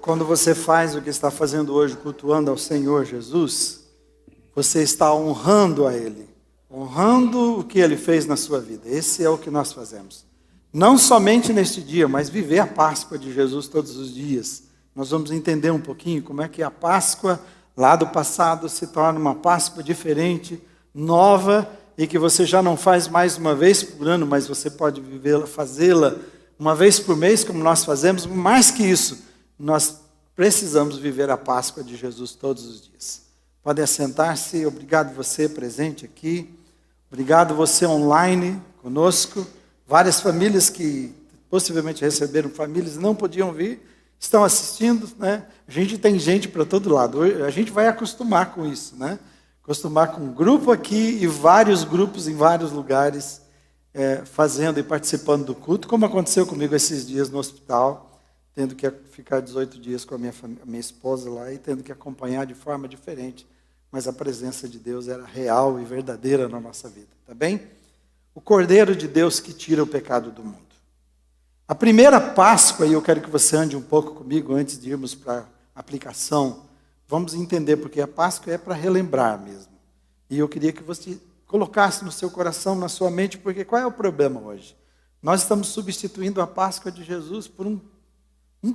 Quando você faz o que está fazendo hoje, cultuando ao Senhor Jesus, você está honrando a Ele, honrando o que Ele fez na sua vida. Esse é o que nós fazemos. Não somente neste dia, mas viver a Páscoa de Jesus todos os dias. Nós vamos entender um pouquinho como é que a Páscoa lá do passado se torna uma Páscoa diferente, nova, e que você já não faz mais uma vez por ano, mas você pode fazê-la uma vez por mês, como nós fazemos. Mais que isso, nós precisamos viver a Páscoa de Jesus todos os dias. Podem assentar-se. Obrigado você presente aqui. Obrigado você online conosco. Várias famílias que possivelmente receberam famílias não podiam vir, estão assistindo, né? A gente tem gente para todo lado. A gente vai acostumar com isso, né? Acostumar com um grupo aqui e vários grupos em vários lugares, fazendo e participando do culto, como aconteceu comigo esses dias no hospital, tendo que ficar 18 dias com a minha esposa lá e tendo que acompanhar de forma diferente, mas a presença de Deus era real e verdadeira na nossa vida, tá bem? O Cordeiro de Deus que tira o pecado do mundo. A primeira Páscoa, e eu quero que você ande um pouco comigo antes de irmos para a aplicação, vamos entender, porque a Páscoa é para relembrar mesmo. E eu queria que você colocasse no seu coração, na sua mente, porque qual é o problema hoje? Nós estamos substituindo a Páscoa de Jesus por um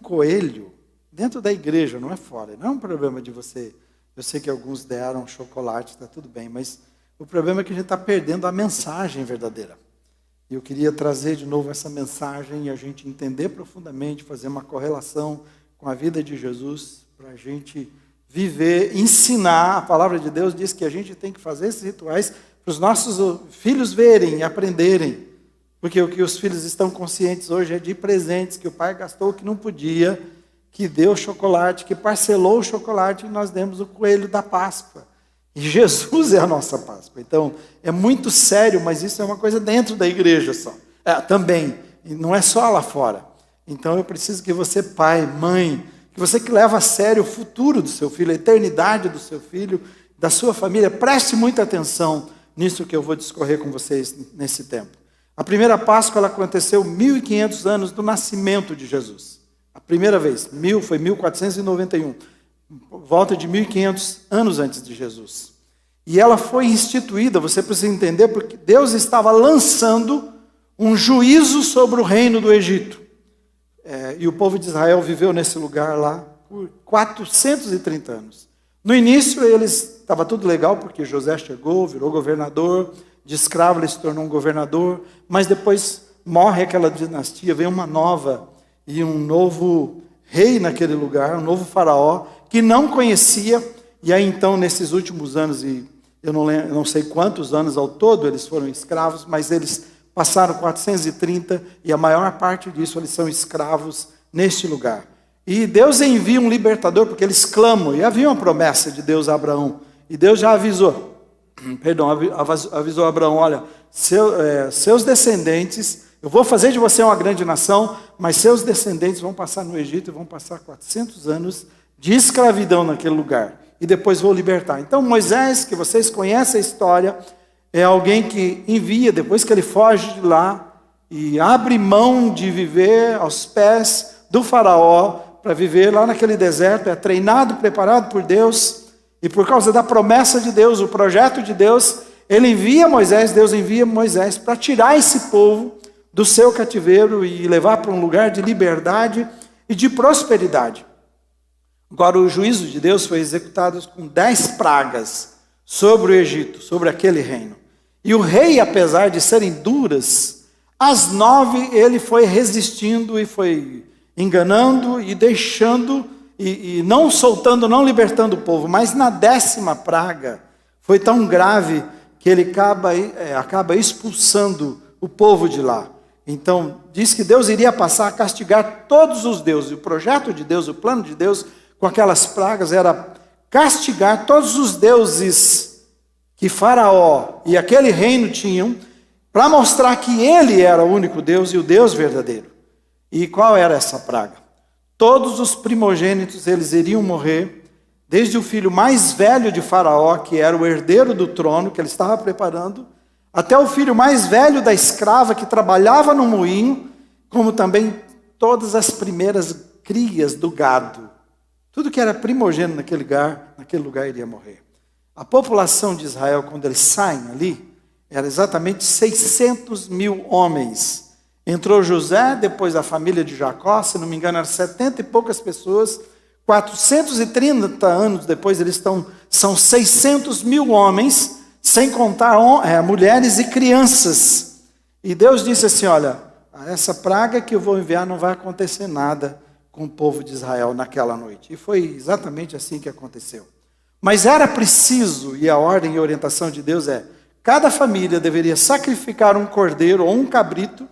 coelho dentro da igreja, não é fora. Não é um problema de você. Eu sei que alguns deram chocolate, está tudo bem, mas o problema é que a gente está perdendo a mensagem verdadeira. E eu queria trazer de novo essa mensagem e a gente entender profundamente, fazer uma correlação com a vida de Jesus, para a gente viver, ensinar. A palavra de Deus diz que a gente tem que fazer esses rituais para os nossos filhos verem e aprenderem. Porque o que os filhos estão conscientes hoje é de presentes que o pai gastou que não podia, que deu chocolate, que parcelou o chocolate e nós demos o coelho da Páscoa. E Jesus é a nossa Páscoa. Então, é muito sério, mas isso é uma coisa dentro da igreja só. Também, e não é só lá fora. Então, eu preciso que você, pai, mãe, que você que leva a sério o futuro do seu filho, a eternidade do seu filho, da sua família, preste muita atenção nisso que eu vou discorrer com vocês nesse tempo. A primeira Páscoa ela aconteceu 1.500 anos do nascimento de Jesus. A primeira vez, foi 1491, volta de 1.500 anos antes de Jesus. E ela foi instituída, você precisa entender, porque Deus estava lançando um juízo sobre o reino do Egito. E o povo de Israel viveu nesse lugar lá por 430 anos. No início, estava tudo legal, porque José chegou, virou governador. De escravo ele se tornou um governador, mas depois morre aquela dinastia, vem uma nova e um novo rei naquele lugar, um novo faraó, que não conhecia, e aí então nesses últimos anos, e eu não sei quantos anos ao todo eles foram escravos, mas eles passaram 430, e a maior parte disso eles são escravos neste lugar. E Deus envia um libertador, porque eles clamam, e havia uma promessa de Deus a Abraão, e Deus já avisou a Abraão, olha, seus descendentes, eu vou fazer de você uma grande nação, mas seus descendentes vão passar no Egito e vão passar 400 anos de escravidão naquele lugar, e depois vou libertar. Então Moisés, que vocês conhecem a história, é alguém que envia, depois que ele foge de lá, e abre mão de viver aos pés do faraó, para viver lá naquele deserto, é treinado, preparado por Deus. E por causa da promessa de Deus, o projeto de Deus, Deus envia Moisés para tirar esse povo do seu cativeiro e levar para um lugar de liberdade e de prosperidade. Agora, o juízo de Deus foi executado com 10 pragas sobre o Egito, sobre aquele reino. E o rei, apesar de serem duras, as 9 ele foi resistindo e foi enganando e deixando, e não soltando, não libertando o povo. Mas na 10ª praga foi tão grave que ele acaba expulsando o povo de lá. Então diz que Deus iria passar a castigar todos os deuses. O projeto de Deus, o plano de Deus com aquelas pragas era castigar todos os deuses que Faraó e aquele reino tinham, para mostrar que ele era o único Deus e o Deus verdadeiro. E qual era essa praga? Todos os primogênitos eles iriam morrer, desde o filho mais velho de Faraó, que era o herdeiro do trono, que ele estava preparando, até o filho mais velho da escrava, que trabalhava no moinho, como também todas as primeiras crias do gado. Tudo que era primogênito naquele lugar iria morrer. A população de Israel, quando eles saem ali, era exatamente 600 mil homens. Entrou José, depois a família de Jacó, se não me engano, eram 70 e poucas pessoas. 430 anos depois, são 600 mil homens, sem contar mulheres e crianças. E Deus disse assim, olha, essa praga que eu vou enviar não vai acontecer nada com o povo de Israel naquela noite. E foi exatamente assim que aconteceu. Mas era preciso, e a ordem e orientação de Deus cada família deveria sacrificar um cordeiro ou um cabrito,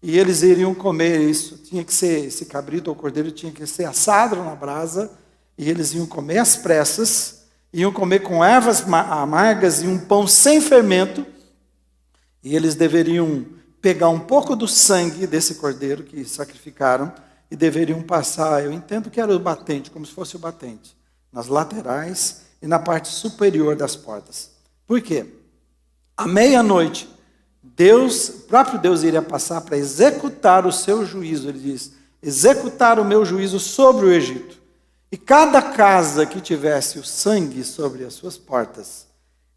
e eles iriam comer isso. Tinha que ser, esse cabrito ou cordeiro tinha que ser assado na brasa, e eles iam comer às pressas, iam comer com ervas amargas e um pão sem fermento, e eles deveriam pegar um pouco do sangue desse cordeiro que sacrificaram, e deveriam passar, eu entendo que era o batente, como se fosse o batente, nas laterais e na parte superior das portas. Por quê? À meia-noite, o próprio Deus iria passar para executar o seu juízo. Ele diz, executar o meu juízo sobre o Egito. E cada casa que tivesse o sangue sobre as suas portas,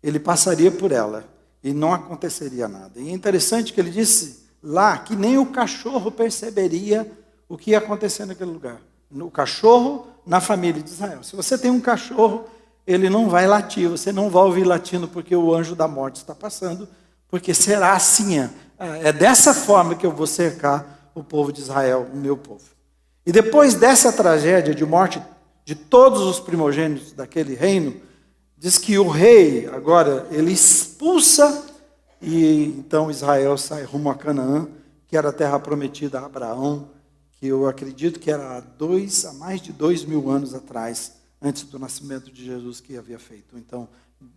ele passaria por ela e não aconteceria nada. E é interessante que ele disse lá que nem o cachorro perceberia o que ia acontecer naquele lugar. O cachorro na família de Israel. Se você tem um cachorro, ele não vai latir, você não vai ouvir latindo porque o anjo da morte está passando, porque será assim. É dessa forma que eu vou cercar o povo de Israel, o meu povo. E depois dessa tragédia de morte de todos os primogênitos daquele reino, diz que o rei, agora, ele expulsa, e então Israel sai rumo a Canaã, que era a terra prometida a Abraão, que eu acredito que era há mais de 2.000 anos atrás, antes do nascimento de Jesus, que havia feito. Então,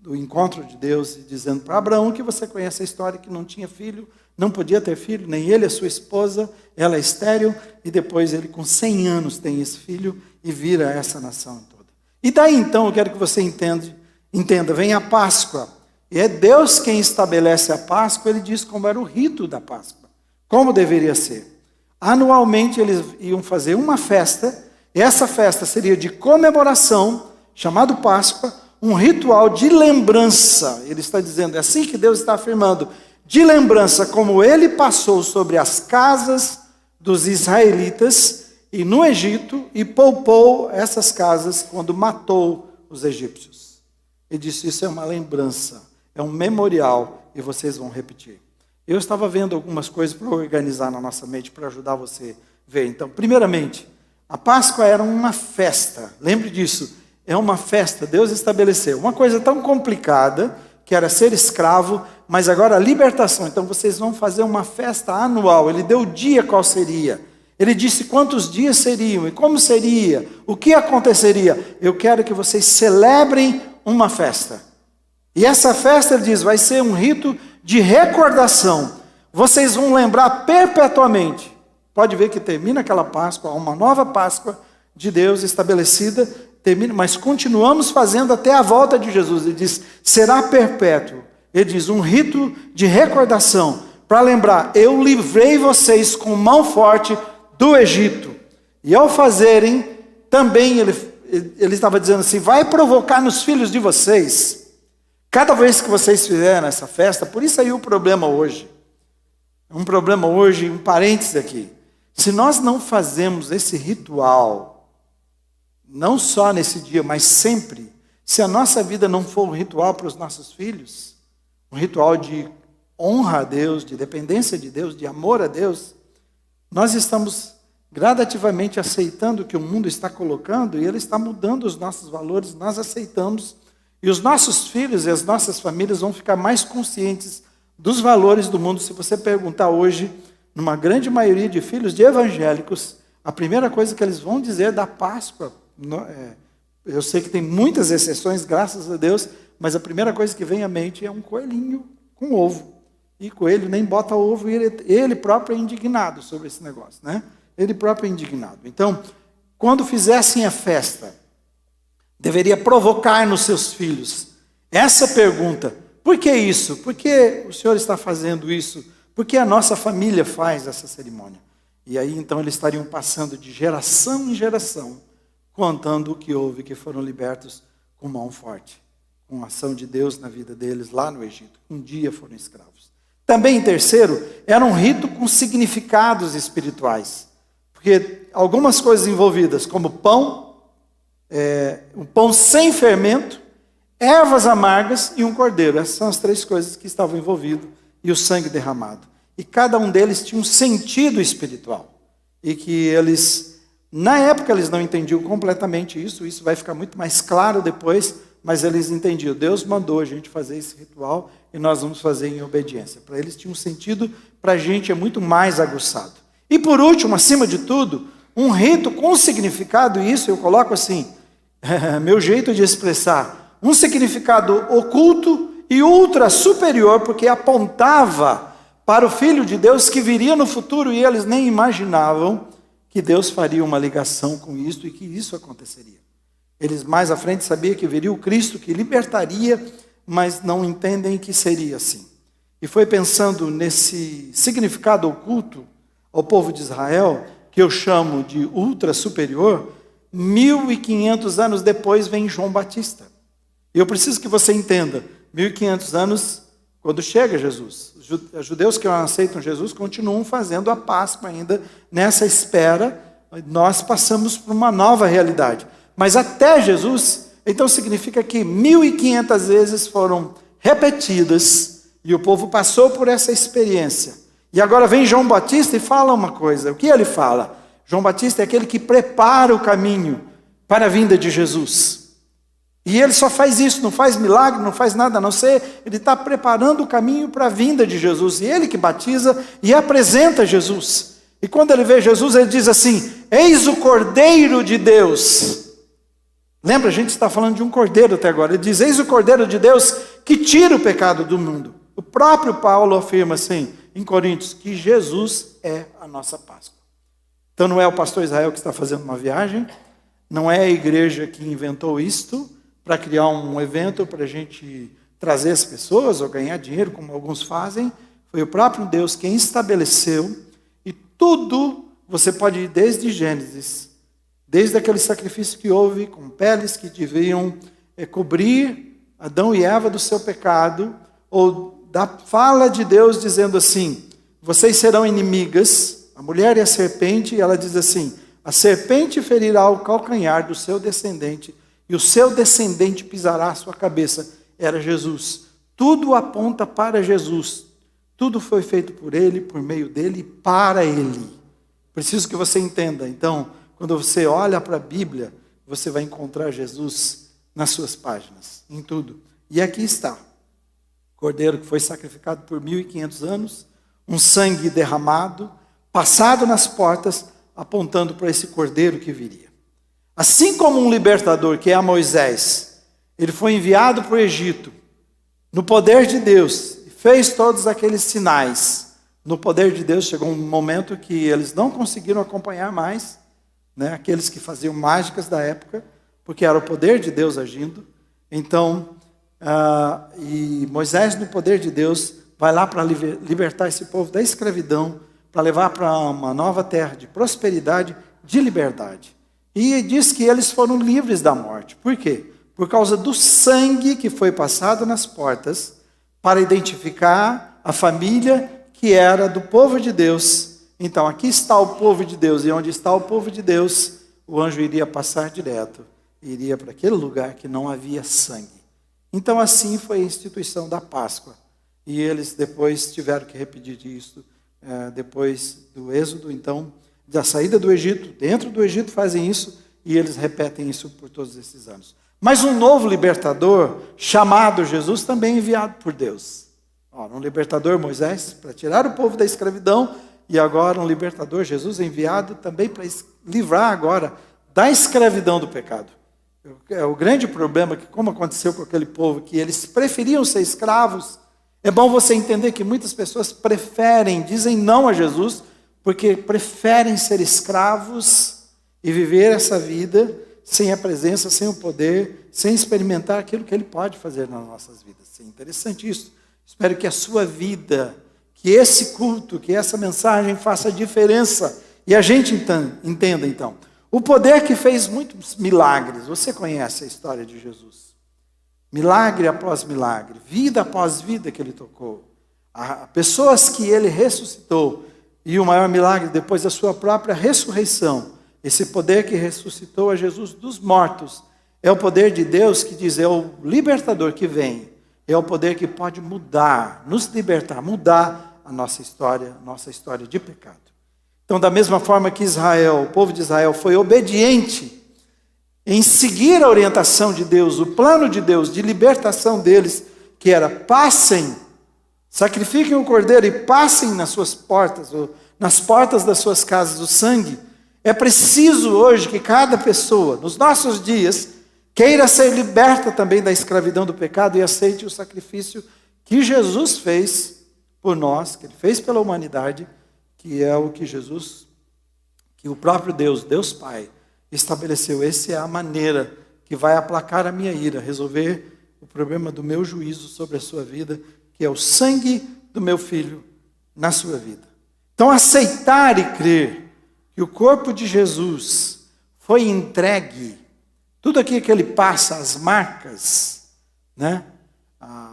o encontro de Deus, dizendo para Abraão, que você conhece a história, que não tinha filho, não podia ter filho, nem ele, a sua esposa, ela é estéril, e depois ele com 100 anos tem esse filho, e vira essa nação toda. E daí então, eu quero que você entenda, vem a Páscoa, e é Deus quem estabelece a Páscoa, ele diz como era o rito da Páscoa, como deveria ser. Anualmente eles iam fazer uma festa, e essa festa seria de comemoração, chamado Páscoa, um ritual de lembrança. Ele está dizendo, é assim que Deus está afirmando, de lembrança como ele passou sobre as casas dos israelitas e no Egito, e poupou essas casas quando matou os egípcios. Ele disse, isso é uma lembrança, é um memorial, e vocês vão repetir. Eu estava vendo algumas coisas para organizar na nossa mente, para ajudar você a ver. Então, primeiramente, a Páscoa era uma festa. Lembre disso, é uma festa. Deus estabeleceu uma coisa tão complicada, que era ser escravo, mas agora a libertação. Então, vocês vão fazer uma festa anual. Ele deu o dia qual seria. Ele disse quantos dias seriam e como seria, o que aconteceria. Eu quero que vocês celebrem uma festa. E essa festa, ele diz, vai ser um rito de recordação. Vocês vão lembrar perpetuamente. Pode ver que termina aquela Páscoa, uma nova Páscoa de Deus estabelecida, termina, mas continuamos fazendo até a volta de Jesus. Ele diz, será perpétuo. Ele diz, um rito de recordação, para lembrar, eu livrei vocês com mão forte do Egito. E ao fazerem, também ele estava dizendo assim, vai provocar nos filhos de vocês. Cada vez que vocês fizerem essa festa, por isso aí o problema hoje. Um problema hoje, um parênteses aqui. Se nós não fazemos esse ritual, não só nesse dia, mas sempre, se a nossa vida não for um ritual para os nossos filhos, um ritual de honra a Deus, de dependência de Deus, de amor a Deus, nós estamos gradativamente aceitando o que o mundo está colocando e ele está mudando os nossos valores, nós aceitamos. E os nossos filhos e as nossas famílias vão ficar mais conscientes dos valores do mundo. Se você perguntar hoje, numa grande maioria de filhos de evangélicos, a primeira coisa que eles vão dizer da Páscoa, eu sei que tem muitas exceções, graças a Deus, mas a primeira coisa que vem à mente é um coelhinho com ovo. E coelho nem bota ovo, e ele próprio é indignado sobre esse negócio, né? Ele próprio é indignado. Então, quando fizessem a festa, deveria provocar nos seus filhos essa pergunta, por que isso? Por que o Senhor está fazendo isso? Por que a nossa família faz essa cerimônia? E aí então eles estariam passando de geração em geração, contando o que houve, que foram libertos com mão forte, com a ação de Deus na vida deles lá no Egito. Um dia foram escravos. Também, em terceiro, era um rito com significados espirituais. Porque algumas coisas envolvidas, como pão, um pão sem fermento, ervas amargas e um cordeiro. Essas são as três coisas que estavam envolvidas. E o sangue derramado. E cada um deles tinha um sentido espiritual. E que eles, na época, eles não entendiam completamente isso. Isso vai ficar muito mais claro depois. Mas eles entendiam. Deus mandou a gente fazer esse ritual e nós vamos fazer em obediência. Para eles tinha um sentido, para a gente é muito mais aguçado. E por último, acima de tudo, um rito com significado, e isso eu coloco assim, meu jeito de expressar, um significado oculto e ultra superior, porque apontava para o Filho de Deus que viria no futuro e eles nem imaginavam que Deus faria uma ligação com isso e que isso aconteceria. Eles mais à frente sabiam que viria o Cristo que libertaria, mas não entendem que seria assim. E foi pensando nesse significado oculto ao povo de Israel, que eu chamo de ultra superior, 1500 anos depois vem João Batista. E eu preciso que você entenda, 1500 anos quando chega Jesus. Os judeus que não aceitam Jesus continuam fazendo a Páscoa ainda nessa espera. Nós passamos por uma nova realidade. Mas até Jesus, então significa que 1500 vezes foram repetidas e o povo passou por essa experiência. E agora vem João Batista e fala uma coisa. O que ele fala? João Batista é aquele que prepara o caminho para a vinda de Jesus. E ele só faz isso, não faz milagre, não faz nada a não ser, ele está preparando o caminho para a vinda de Jesus. E ele que batiza e apresenta Jesus. E quando ele vê Jesus, ele diz assim, eis o Cordeiro de Deus. Lembra, a gente está falando de um cordeiro até agora. Ele diz, eis o Cordeiro de Deus que tira o pecado do mundo. O próprio Paulo afirma assim, em Coríntios, que Jesus é a nossa Páscoa. Então não é o pastor Israel que está fazendo uma viagem, não é a igreja que inventou isto para criar um evento para a gente trazer as pessoas ou ganhar dinheiro, como alguns fazem. Foi o próprio Deus quem estabeleceu. E tudo, você pode ir desde Gênesis, desde aquele sacrifício que houve com peles que deviam cobrir Adão e Eva do seu pecado, ou da fala de Deus dizendo assim, vocês serão inimigas, a mulher e a serpente, e ela diz assim, a serpente ferirá o calcanhar do seu descendente, e o seu descendente pisará a sua cabeça. Era Jesus. Tudo aponta para Jesus. Tudo foi feito por Ele, por meio dEle e para Ele. Preciso que você entenda, então, quando você olha para a Bíblia, você vai encontrar Jesus nas suas páginas, em tudo. E aqui está, Cordeiro que foi sacrificado por 1500 anos, um sangue derramado, passado nas portas, apontando para esse Cordeiro que viria. Assim como um libertador, que é Moisés, ele foi enviado para o Egito, no poder de Deus, e fez todos aqueles sinais. No poder de Deus chegou um momento que eles não conseguiram acompanhar mais, aqueles que faziam mágicas da época, porque era o poder de Deus agindo. Então, e Moisés, no poder de Deus, vai lá para libertar esse povo da escravidão, para levar para uma nova terra de prosperidade, de liberdade. E diz que eles foram livres da morte. Por quê? Por causa do sangue que foi passado nas portas, para identificar a família que era do povo de Deus. Então, aqui está o povo de Deus, e onde está o povo de Deus, o anjo iria passar direto, iria para aquele lugar que não havia sangue. Então, assim foi a instituição da Páscoa. E eles depois tiveram que repetir isso, depois do êxodo, então, da saída do Egito. Dentro do Egito fazem isso, e eles repetem isso por todos esses anos. Mas um novo libertador, chamado Jesus, também enviado por Deus. Um libertador, Moisés, para tirar o povo da escravidão, e agora um libertador, Jesus, enviado também para livrar agora da escravidão do pecado. O grande problema, que como aconteceu com aquele povo, que eles preferiam ser escravos. É bom você entender que muitas pessoas dizem não a Jesus, porque preferem ser escravos e viver essa vida sem a presença, sem o poder, sem experimentar aquilo que Ele pode fazer nas nossas vidas. É interessante isso. Espero que a sua vida, que esse culto, que essa mensagem faça diferença. E a gente entenda então. O poder que fez muitos milagres. Você conhece a história de Jesus. Milagre após milagre, vida após vida que ele tocou. Pessoas que ele ressuscitou. E o maior milagre depois da sua própria ressurreição. Esse poder que ressuscitou a Jesus dos mortos. É o poder de Deus que diz, é o libertador que vem. É o poder que pode mudar, nos libertar, mudar a nossa história de pecado. Então, da mesma forma que Israel, o povo de Israel foi obediente em seguir a orientação de Deus, o plano de Deus de libertação deles, que era passem, sacrifiquem o cordeiro e passem nas suas portas, ou nas portas das suas casas, o sangue. É preciso hoje que cada pessoa, nos nossos dias, queira ser liberta também da escravidão do pecado e aceite o sacrifício que Jesus fez por nós, que ele fez pela humanidade, que é o que Jesus, que o próprio Deus, Deus Pai, estabeleceu. Essa é a maneira que vai aplacar a minha ira, resolver o problema do meu juízo sobre a sua vida, que é o sangue do meu filho na sua vida. Então, aceitar e crer que o corpo de Jesus foi entregue, tudo aquilo que ele passa, as marcas, né?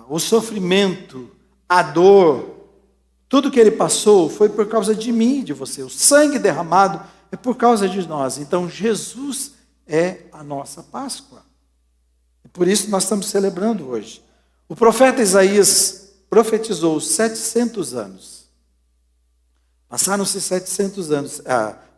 O sofrimento, a dor, tudo que ele passou foi por causa de mim e de você. O sangue derramado é por causa de nós. Então, Jesus é a nossa Páscoa. E por isso nós estamos celebrando hoje. O profeta Isaías profetizou 700 anos. Passaram-se 700 anos,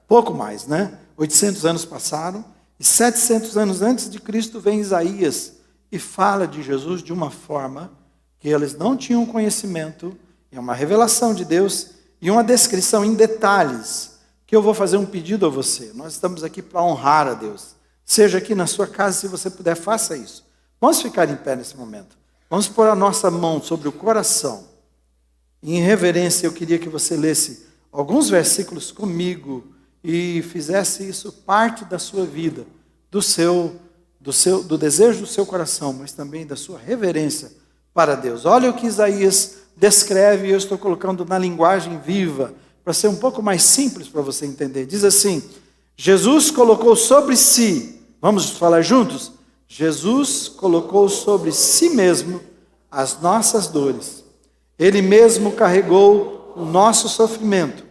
pouco mais, né? 800 anos passaram. E 700 anos antes de Cristo vem Isaías e fala de Jesus de uma forma que eles não tinham conhecimento. É uma revelação de Deus e uma descrição em detalhes, que eu vou fazer um pedido a você. Nós estamos aqui para honrar a Deus. Seja aqui na sua casa, se você puder, faça isso. Vamos ficar em pé nesse momento. Vamos pôr a nossa mão sobre o coração. E em reverência, eu queria que você lesse alguns versículos comigo e fizesse isso parte da sua vida, do desejo do seu coração, mas também da sua reverência para Deus. Olha o que Isaías descreve, e eu estou colocando na linguagem viva, para ser um pouco mais simples para você entender. Diz assim: Jesus colocou sobre si, vamos falar juntos? Jesus colocou sobre si mesmo as nossas dores. Ele mesmo carregou o nosso sofrimento.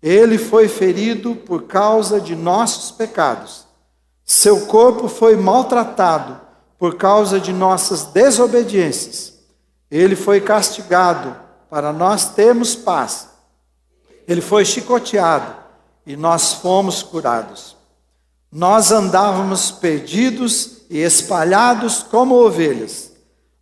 Ele foi ferido por causa de nossos pecados. Seu corpo foi maltratado por causa de nossas desobediências. Ele foi castigado para nós termos paz. Ele foi chicoteado e nós fomos curados. Nós andávamos perdidos e espalhados como ovelhas.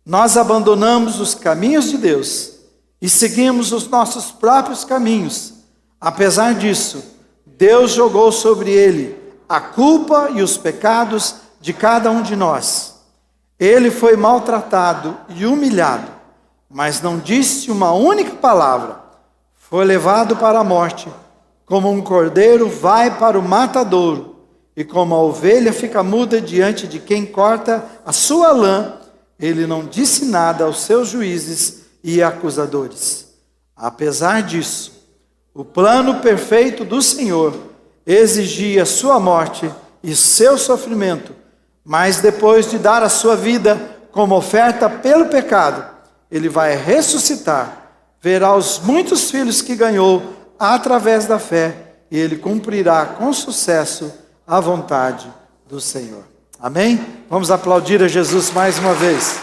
Nós abandonamos os caminhos de Deus e seguimos os nossos próprios caminhos. Apesar disso, Deus jogou sobre ele a culpa e os pecados de cada um de nós. Ele foi maltratado e humilhado, mas não disse uma única palavra. Foi levado para a morte, como um cordeiro vai para o matadouro, e como a ovelha fica muda diante de quem corta a sua lã, ele não disse nada aos seus juízes e acusadores. Apesar disso, o plano perfeito do Senhor exigia sua morte e seu sofrimento, mas depois de dar a sua vida como oferta pelo pecado, ele vai ressuscitar, verá os muitos filhos que ganhou através da fé, e ele cumprirá com sucesso a vontade do Senhor. Amém? Vamos aplaudir a Jesus mais uma vez.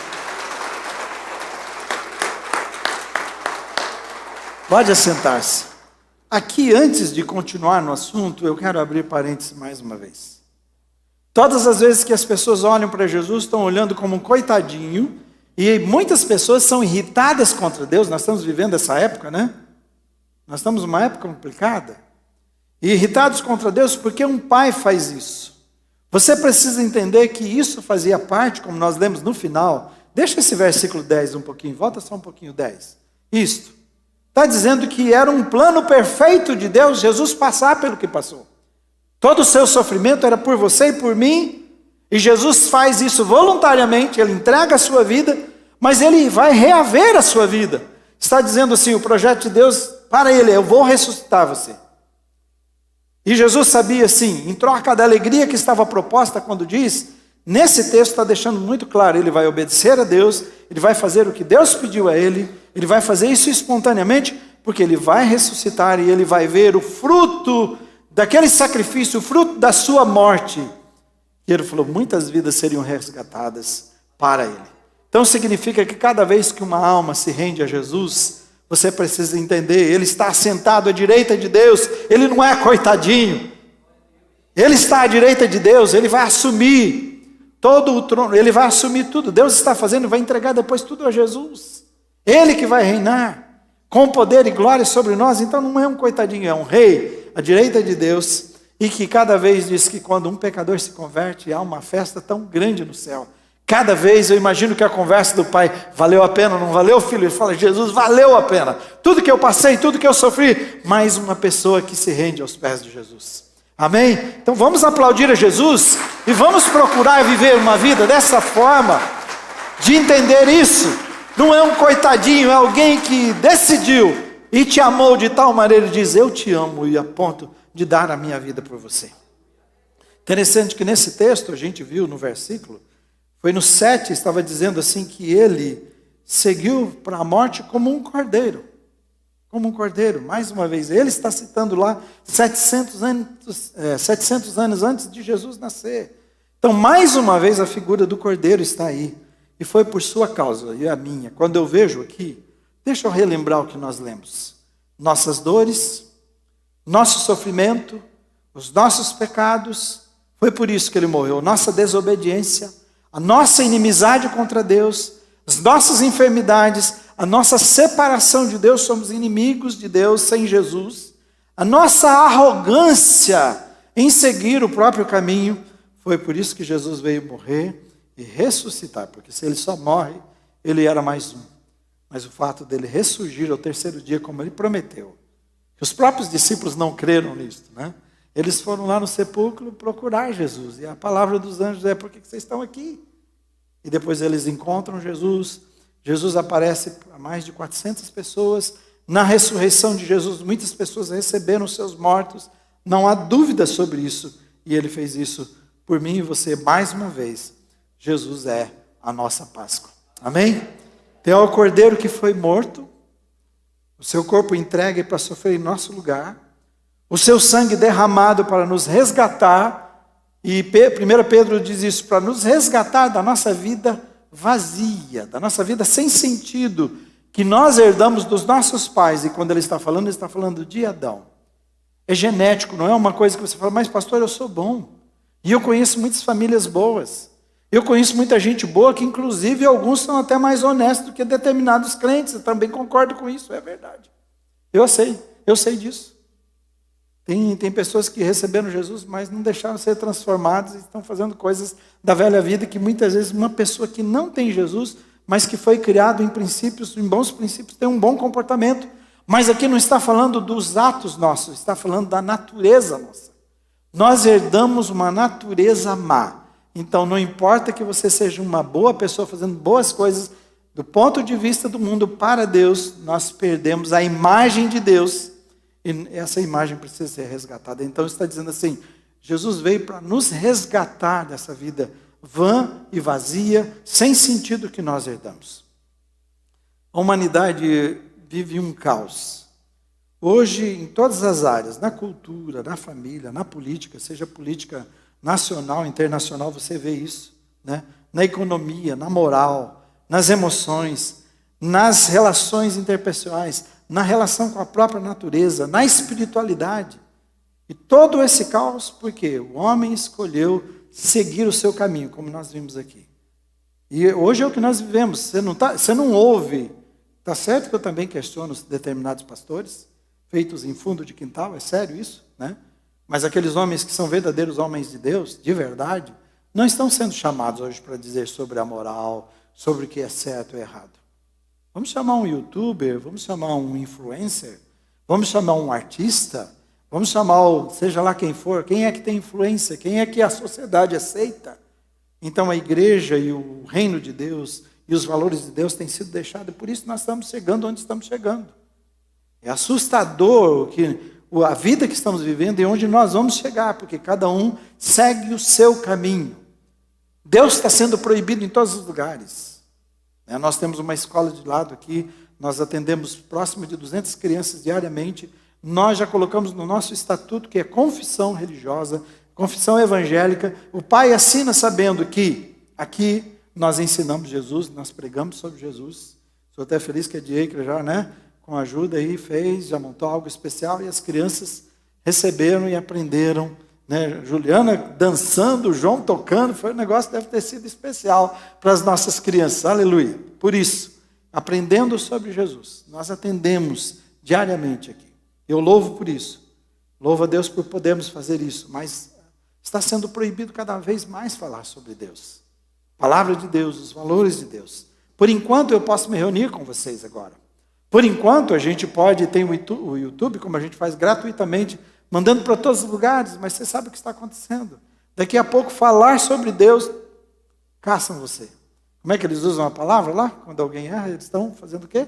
Pode assentar-se. Aqui, antes de continuar no assunto, eu quero abrir parênteses mais uma vez. Todas as vezes que as pessoas olham para Jesus, estão olhando como um coitadinho, e muitas pessoas são irritadas contra Deus. Nós estamos vivendo essa época, né? Nós estamos numa época complicada. E irritados contra Deus porque um pai faz isso. Você precisa entender que isso fazia parte, como nós lemos no final. Deixa esse versículo 10 um pouquinho, volta só um pouquinho 10. Isto. Está dizendo que era um plano perfeito de Deus, Jesus passar pelo que passou. Todo o seu sofrimento era por você e por mim, e Jesus faz isso voluntariamente, ele entrega a sua vida, mas ele vai reaver a sua vida. Está dizendo assim, o projeto de Deus para ele, eu vou ressuscitar você. E Jesus sabia assim, em troca da alegria que estava proposta quando diz, nesse texto está deixando muito claro, ele vai obedecer a Deus, ele vai fazer o que Deus pediu a ele vai fazer isso espontaneamente, porque ele vai ressuscitar e ele vai ver o fruto daquele sacrifício, o fruto da sua morte. E ele falou, muitas vidas seriam resgatadas para ele. Então significa que cada vez que uma alma se rende a Jesus, você precisa entender, ele está sentado à direita de Deus, ele não é coitadinho. Ele está à direita de Deus, ele vai assumir todo o trono, ele vai assumir tudo. Deus está fazendo, vai entregar depois tudo a Jesus. Ele que vai reinar com poder e glória sobre nós. Então não é um coitadinho, é um rei à direita de Deus. E que cada vez diz que quando um pecador se converte, há uma festa tão grande no céu. Cada vez eu imagino que a conversa do pai, valeu a pena, não valeu, filho? Ele fala, Jesus, valeu a pena. Tudo que eu passei, tudo que eu sofri, mais uma pessoa que se rende aos pés de Jesus. Amém? Então vamos aplaudir a Jesus e vamos procurar viver uma vida dessa forma, de entender isso. Não é um coitadinho, é alguém que decidiu e te amou de tal maneira e diz, eu te amo e a ponto de dar a minha vida por você. Interessante que nesse texto, a gente viu no versículo, foi no 7, estava dizendo assim que ele seguiu para a morte como um cordeiro. Como um cordeiro, mais uma vez. Ele está citando lá 700 anos antes de Jesus nascer. Então, mais uma vez, a figura do cordeiro está aí. E foi por sua causa e a minha. Quando eu vejo aqui, deixa eu relembrar o que nós lemos. Nossas dores, nosso sofrimento, os nossos pecados, foi por isso que ele morreu. Nossa desobediência, a nossa inimizade contra Deus, as nossas enfermidades, a nossa separação de Deus, somos inimigos de Deus sem Jesus, a nossa arrogância em seguir o próprio caminho, foi por isso que Jesus veio morrer e ressuscitar, porque se ele só morre, ele era mais um. Mas o fato dele ressurgir ao terceiro dia, como ele prometeu, que os próprios discípulos não creram nisso, né? Eles foram lá no sepulcro procurar Jesus. E a palavra dos anjos é, por que vocês estão aqui? E depois eles encontram Jesus. Jesus aparece a mais de 400 pessoas. Na ressurreição de Jesus, muitas pessoas receberam seus mortos. Não há dúvida sobre isso. E ele fez isso por mim e você mais uma vez. Jesus é a nossa Páscoa. Amém? Tem o cordeiro que foi morto. O seu corpo entregue para sofrer em nosso lugar. O seu sangue derramado para nos resgatar, e 1 Pedro diz isso, para nos resgatar da nossa vida vazia, da nossa vida sem sentido, que nós herdamos dos nossos pais, e quando ele está falando de Adão. É genético, não é uma coisa que você fala, mas pastor, eu sou bom, e eu conheço muitas famílias boas, eu conheço muita gente boa, que inclusive alguns são até mais honestos do que determinados crentes, eu também concordo com isso, é verdade. Eu sei disso. Tem pessoas que receberam Jesus, mas não deixaram ser transformadas e estão fazendo coisas da velha vida que muitas vezes uma pessoa que não tem Jesus, mas que foi criado em princípios, em bons princípios, tem um bom comportamento. Mas aqui não está falando dos atos nossos, está falando da natureza nossa. Nós herdamos uma natureza má. Então não importa que você seja uma boa pessoa fazendo boas coisas, do ponto de vista do mundo para Deus, nós perdemos a imagem de Deus. E essa imagem precisa ser resgatada. Então está dizendo assim, Jesus veio para nos resgatar dessa vida vã e vazia, sem sentido que nós herdamos. A humanidade vive um caos. Hoje, em todas as áreas, na cultura, na família, na política, seja política nacional, internacional, você vê isso, né? Na economia, na moral, nas emoções, nas relações interpessoais, na relação com a própria natureza, na espiritualidade. E todo esse caos, porque o homem escolheu seguir o seu caminho, como nós vimos aqui. E hoje é o que nós vivemos. Você não ouve. Está certo que eu também questiono determinados pastores, feitos em fundo de quintal, é sério isso, né? Mas aqueles homens que são verdadeiros homens de Deus, de verdade, não estão sendo chamados hoje para dizer sobre a moral, sobre o que é certo ou errado. Vamos chamar um youtuber, vamos chamar um influencer, vamos chamar um artista, vamos chamar, seja lá quem for, quem é que tem influência, quem é que a sociedade aceita. Então a igreja e o reino de Deus e os valores de Deus têm sido deixados, por isso nós estamos chegando onde estamos chegando. É assustador a vida que estamos vivendo e onde nós vamos chegar, porque cada um segue o seu caminho. Deus está sendo proibido em todos os lugares. Nós temos uma escola de lado aqui, nós atendemos próximo de 200 crianças diariamente. Nós já colocamos no nosso estatuto que é confissão religiosa, confissão evangélica. O pai assina sabendo que aqui nós ensinamos Jesus, nós pregamos sobre Jesus. Estou até feliz que a Diacre já, com ajuda aí, já montou algo especial e as crianças receberam e aprenderam. Juliana dançando, João tocando, foi um negócio que deve ter sido especial para as nossas crianças, aleluia. Por isso, aprendendo sobre Jesus, nós atendemos diariamente aqui. Eu louvo por isso, louvo a Deus por podermos fazer isso, mas está sendo proibido cada vez mais falar sobre Deus. Palavra de Deus, os valores de Deus. Por enquanto eu posso me reunir com vocês agora. Por enquanto a gente pode, tem o YouTube, como a gente faz gratuitamente, mandando para todos os lugares, mas você sabe o que está acontecendo. Daqui a pouco falar sobre Deus, caçam você. Como é que eles usam a palavra lá? Quando alguém erra, eles estão fazendo o quê?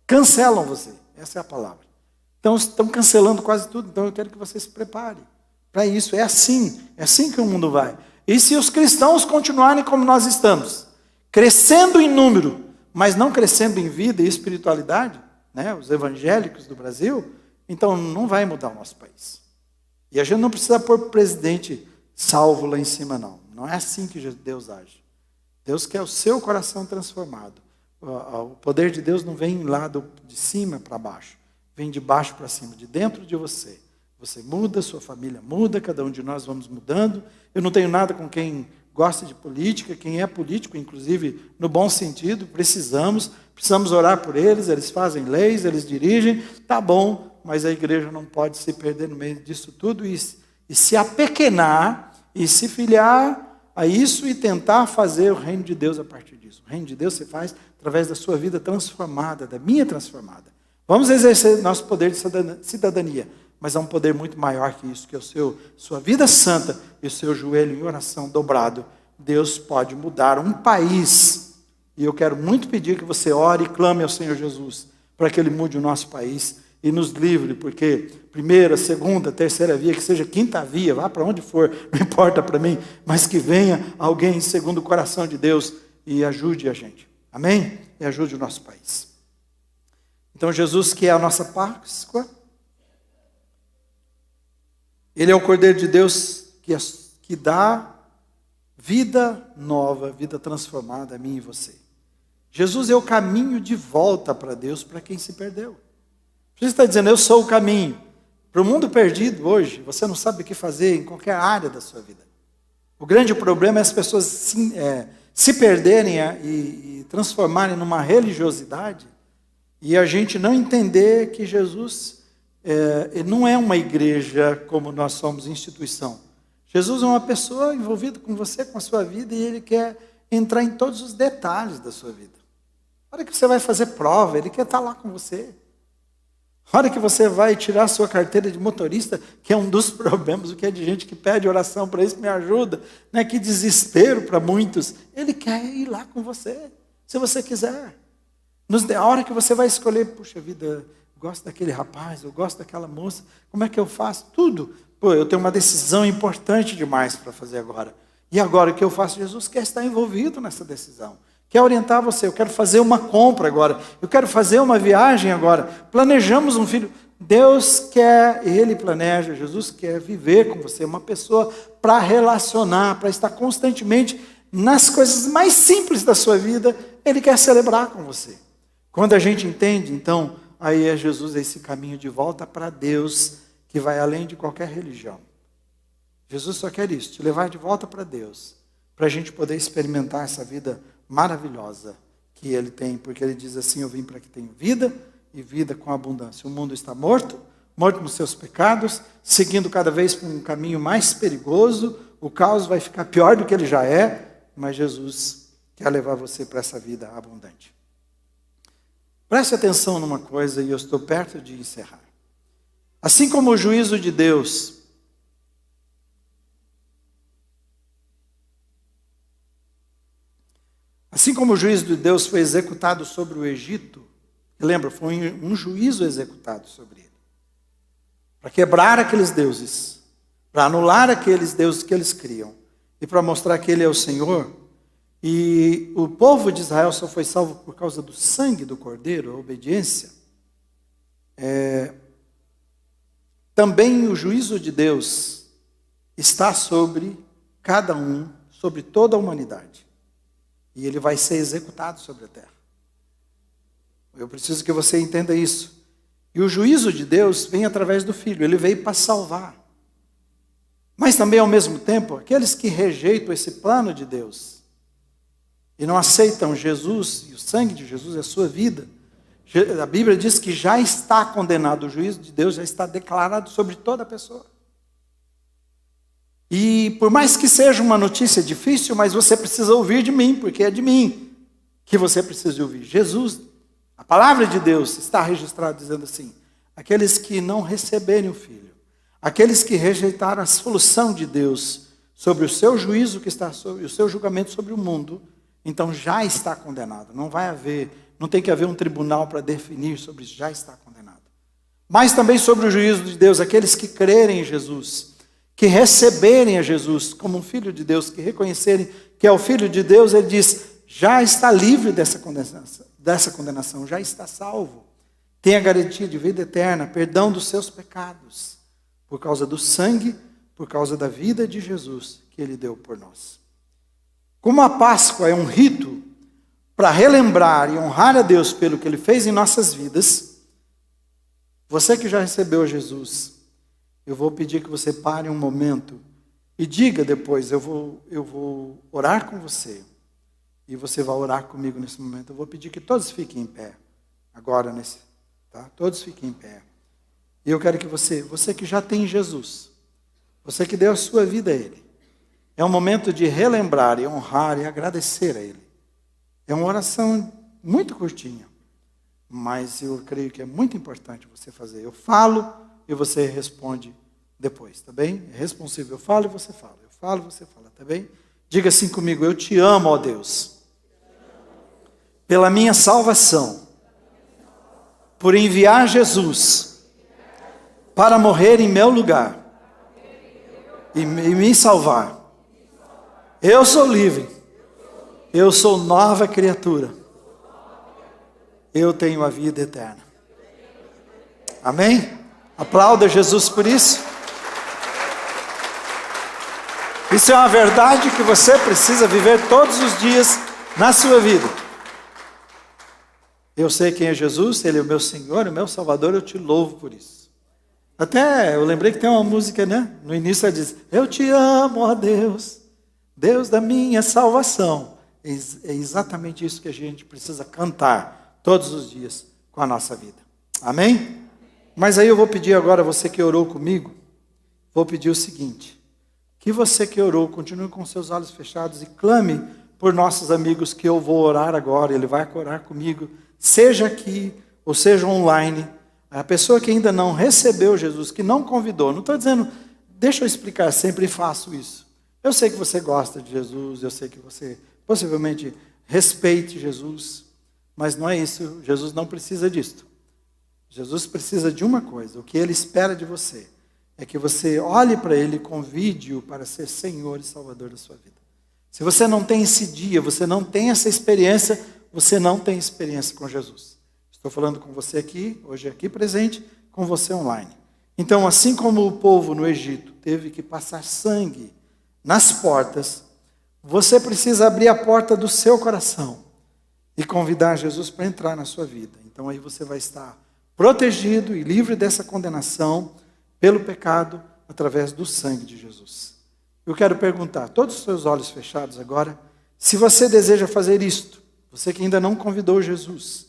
Cancelam você, essa é a palavra. Então estão cancelando quase tudo, então eu quero que você se prepare para isso. É assim que o mundo vai. E se os cristãos continuarem como nós estamos, crescendo em número, mas não crescendo em vida e espiritualidade, os evangélicos do Brasil, então não vai mudar o nosso país. E a gente não precisa pôr presidente salvo lá em cima, não. Não é assim que Deus age. Deus quer o seu coração transformado. O poder de Deus não vem lá de cima para baixo, vem de baixo para cima, de dentro de você. Você muda, sua família muda, cada um de nós vamos mudando. Eu não tenho nada com quem gosta de política, quem é político, inclusive no bom sentido, precisamos orar por eles, eles fazem leis, eles dirigem, tá bom, mas a igreja não pode se perder no meio disso tudo e se apequenar e se filiar a isso e tentar fazer o reino de Deus a partir disso. O reino de Deus se faz através da sua vida transformada, da minha transformada. Vamos exercer nosso poder de cidadania, mas há um poder muito maior que isso, que é sua vida santa e o seu joelho em oração dobrado. Deus pode mudar um país. E eu quero muito pedir que você ore e clame ao Senhor Jesus para que Ele mude o nosso país e nos livre, porque primeira, segunda, terceira via, que seja quinta via, vá para onde for, não importa para mim, mas que venha alguém segundo o coração de Deus e ajude a gente. Amém? E ajude o nosso país. Então Jesus, que é a nossa Páscoa, Ele é o Cordeiro de Deus que dá vida nova, vida transformada a mim e você. Jesus é o caminho de volta para Deus para quem se perdeu. Jesus está dizendo, eu sou o caminho. Para o mundo perdido hoje, você não sabe o que fazer em qualquer área da sua vida. O grande problema é as pessoas se perderem e transformarem numa religiosidade e a gente não entender que Jesus não é uma igreja como nós somos, instituição. Jesus é uma pessoa envolvida com você, com a sua vida, e Ele quer entrar em todos os detalhes da sua vida. A hora que você vai fazer prova, Ele quer estar lá com você. A hora que você vai tirar a sua carteira de motorista, que é um dos problemas, o que é de gente que pede oração para isso, me ajuda, que desespero para muitos. Ele quer ir lá com você, se você quiser. A hora que você vai escolher, puxa vida, eu gosto daquele rapaz, eu gosto daquela moça, como é que eu faço? Tudo. Eu tenho uma decisão importante demais para fazer agora. E agora o que eu faço? Jesus quer estar envolvido nessa decisão. Quer orientar você, eu quero fazer uma compra agora, eu quero fazer uma viagem agora, planejamos um filho. Deus quer, Ele planeja, Jesus quer viver com você, uma pessoa para relacionar, para estar constantemente nas coisas mais simples da sua vida, Ele quer celebrar com você. Quando a gente entende, então, aí é Jesus esse caminho de volta para Deus, que vai além de qualquer religião. Jesus só quer isso, te levar de volta para Deus, para a gente poder experimentar essa vida maravilhosa que Ele tem, porque Ele diz assim, eu vim para que tenha vida e vida com abundância. O mundo está morto nos seus pecados, seguindo cada vez por um caminho mais perigoso, o caos vai ficar pior do que ele já é, mas Jesus quer levar você para essa vida abundante. Preste atenção numa coisa, e eu estou perto de encerrar. Assim como o juízo de Deus foi executado sobre o Egito, Lembra, foi um juízo executado sobre ele. Para quebrar aqueles deuses, para anular aqueles deuses que eles criam, e para mostrar que ele é o Senhor. E o povo de Israel só foi salvo por causa do sangue do Cordeiro, a obediência. Também o juízo de Deus está sobre cada um, sobre toda a humanidade. E ele vai ser executado sobre a terra. Eu preciso que você entenda isso. E o juízo de Deus vem através do Filho. Ele veio para salvar. Mas também, ao mesmo tempo, aqueles que rejeitam esse plano de Deus e não aceitam Jesus e o sangue de Jesus e a sua vida, a Bíblia diz que já está condenado. O juízo de Deus já está declarado sobre toda a pessoa. E por mais que seja uma notícia difícil, mas você precisa ouvir de mim, porque é de mim que você precisa ouvir. Jesus, a palavra de Deus está registrada dizendo assim: aqueles que não receberem o Filho, aqueles que rejeitaram a solução de Deus sobre o seu juízo que está sobre o seu julgamento sobre o mundo, então já está condenado. Não tem que haver um tribunal para definir sobre isso, já está condenado. Mas também sobre o juízo de Deus, aqueles que crerem em Jesus, que receberem a Jesus como um Filho de Deus, que reconhecerem que é o Filho de Deus, ele diz, já está livre dessa condenação, já está salvo. Tem a garantia de vida eterna, perdão dos seus pecados, por causa do sangue, por causa da vida de Jesus que ele deu por nós. Como a Páscoa é um rito para relembrar e honrar a Deus pelo que ele fez em nossas vidas, você que já recebeu Jesus, eu vou pedir que você pare um momento e diga depois, eu vou orar com você, e você vai orar comigo nesse momento. Eu vou pedir que todos fiquem em pé, agora, tá? Todos fiquem em pé. E eu quero que você que já tem Jesus, você que deu a sua vida a Ele, é um momento de relembrar e honrar e agradecer a Ele. É uma oração muito curtinha, mas eu creio que é muito importante você fazer. Eu falo e você responde depois, tá bem? É responsível. Eu falo e você fala. Eu falo e você fala, tá bem? Diga assim comigo: eu te amo, ó Deus, pela minha salvação, por enviar Jesus para morrer em meu lugar e me salvar. Eu sou livre. Eu sou nova criatura. Eu tenho a vida eterna. Amém? Aplauda Jesus por isso. Isso é uma verdade que você precisa viver todos os dias na sua vida. Eu sei quem é Jesus, Ele é o meu Senhor, o meu Salvador, eu te louvo por isso. Até eu lembrei que tem uma música, né? No início ela diz: eu te amo, ó Deus, Deus da minha salvação. É exatamente isso que a gente precisa cantar todos os dias com a nossa vida. Amém? Mas aí eu vou pedir agora, você que orou comigo, vou pedir o seguinte: que você que orou, continue com seus olhos fechados e clame por nossos amigos que eu vou orar agora. Ele vai orar comigo, seja aqui ou seja online. A pessoa que ainda não recebeu Jesus, que não convidou, não estou dizendo, deixa eu explicar, sempre faço isso. Eu sei que você gosta de Jesus, eu sei que você possivelmente respeite Jesus, mas não é isso. Jesus não precisa disso. Jesus precisa de uma coisa: o que Ele espera de você é que você olhe para Ele e convide-o para ser Senhor e Salvador da sua vida. Se você não tem esse dia, você não tem essa experiência, você não tem experiência com Jesus. Estou falando com você aqui, hoje aqui presente, com você online. Então, assim como o povo no Egito teve que passar sangue nas portas, você precisa abrir a porta do seu coração e convidar Jesus para entrar na sua vida. Então aí você vai estar protegido e livre dessa condenação pelo pecado através do sangue de Jesus. Eu quero perguntar, todos os seus olhos fechados agora, se você deseja fazer isto, você que ainda não convidou Jesus,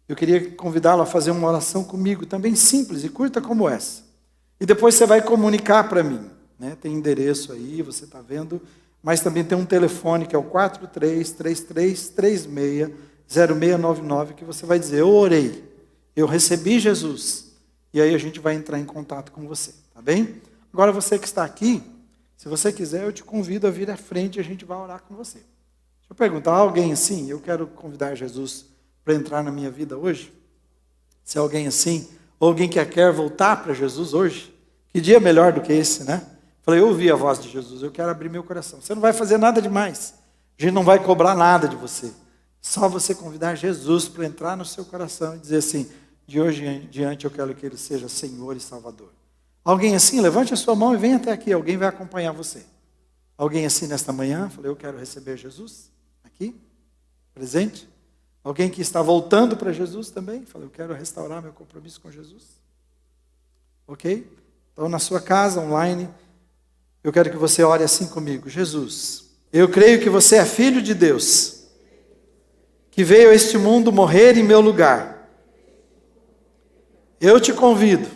eu queria convidá-lo a fazer uma oração comigo, também simples e curta como essa. E depois você vai comunicar para mim, né? Tem endereço aí, você está vendo, mas também tem um telefone que é o 4333360699, que você vai dizer: eu orei, eu recebi Jesus, e aí a gente vai entrar em contato com você, tá bem? Agora você que está aqui, se você quiser, eu te convido a vir à frente e a gente vai orar com você. Deixa eu perguntar, alguém assim, eu quero convidar Jesus para entrar na minha vida hoje? Se alguém assim, ou alguém que quer voltar para Jesus hoje, que dia melhor do que esse, né? Falei, eu ouvi a voz de Jesus, eu quero abrir meu coração. Você não vai fazer nada demais. A gente não vai cobrar nada de você. Só você convidar Jesus para entrar no seu coração e dizer assim, de hoje em diante eu quero que Ele seja Senhor e Salvador. Alguém assim, levante a sua mão e venha até aqui, alguém vai acompanhar você. Alguém assim nesta manhã, falei, eu quero receber Jesus aqui, presente. Alguém que está voltando para Jesus também, falei, eu quero restaurar meu compromisso com Jesus. Ok? Então na sua casa, online, eu quero que você ore assim comigo. Jesus, eu creio que você é Filho de Deus, que veio a este mundo morrer em meu lugar. Eu te convido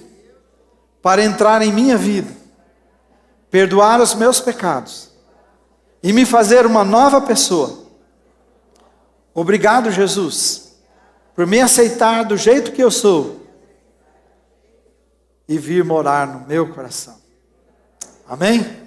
para entrar em minha vida, perdoar os meus pecados e me fazer uma nova pessoa. Obrigado, Jesus, por me aceitar do jeito que eu sou e vir morar no meu coração. Amém?